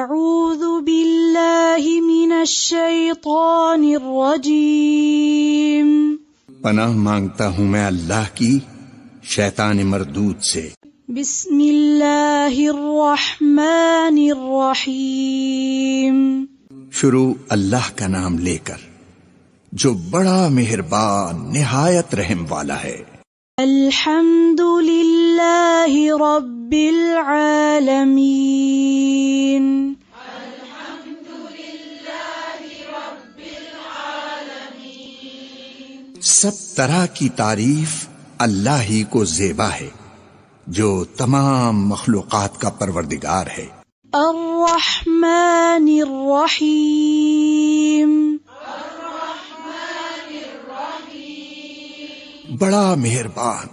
अऊज़ु बिल्लाहि मिनश शैतानिर रजीम। पनाह मांगता हूँ मैं अल्लाह की शैतान मरदूद से। बिस्मिल्लाहिर रहमानिर रहीम। शुरू अल्लाह का नाम लेकर जो बड़ा मेहरबान निहायत रहम वाला है। अल्हम्दुलिल्लाहि रब्बिल आलमीन। सब तरह की तारीफ अल्लाह ही को ज़ेबा है जो तमाम मखलूकात का परवरदिगार है। अर्रहमानिर रहीम। बड़ा मेहरबान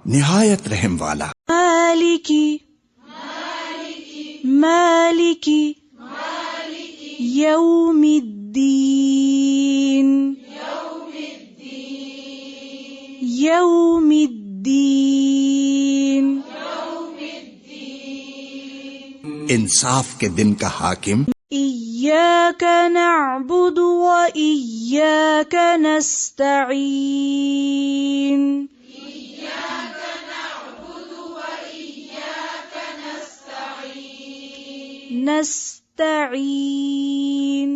निहायत रहम वाला। मालिकी मालिकी यौमिद्दीन यौमिद्दीन। इंसाफ के दिन का हाकिम। इय्याक नअबुदु व इय्याक नस्तईन। नस्तईन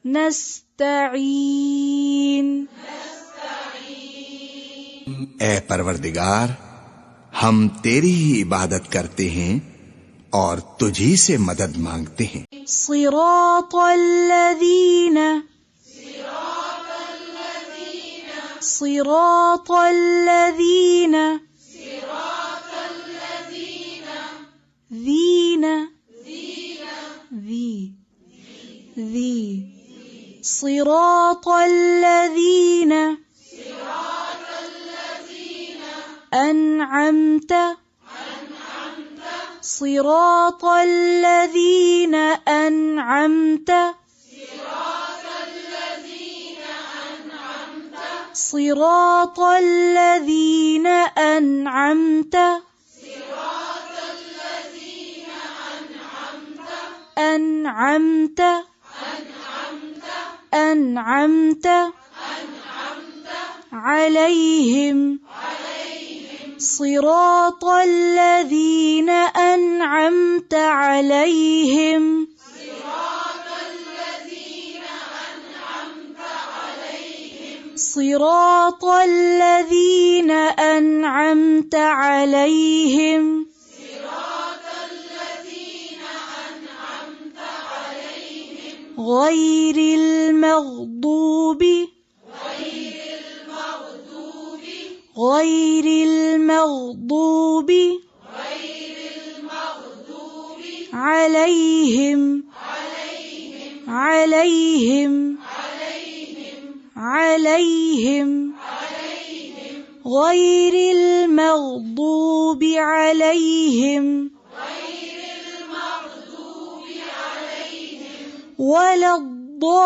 नस्तईन। ए परवरदिगार, हम तेरी ही इबादत करते हैं और तुझी से मदद मांगते हैं। सिरातल्लज़ीना ذीना सिरातल्लज़ीना أنعمت صراط الذين أنعمت صراط الذين أنعمت أنعمت أنعمت عليهم صراط الذين أنعمت عليهم صراط الذين أنعمت عليهم غير المغضوب غير المغضوب عليهم عليهم عليهم غير المغضوب عليهم ولا الضالين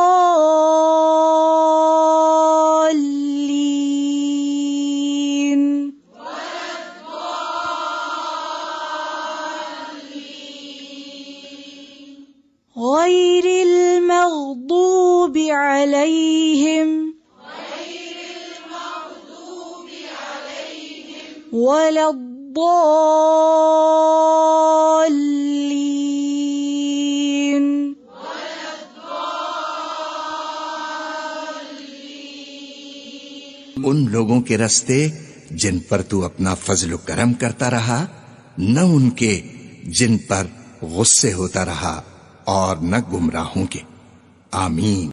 غير المغضوب عليهم ولا الضالين उन लोगों के रास्ते जिन पर तू अपना फजल करम करता रहा, न उनके जिन पर गुस्से होता रहा और न गुमराहों के। आमीन।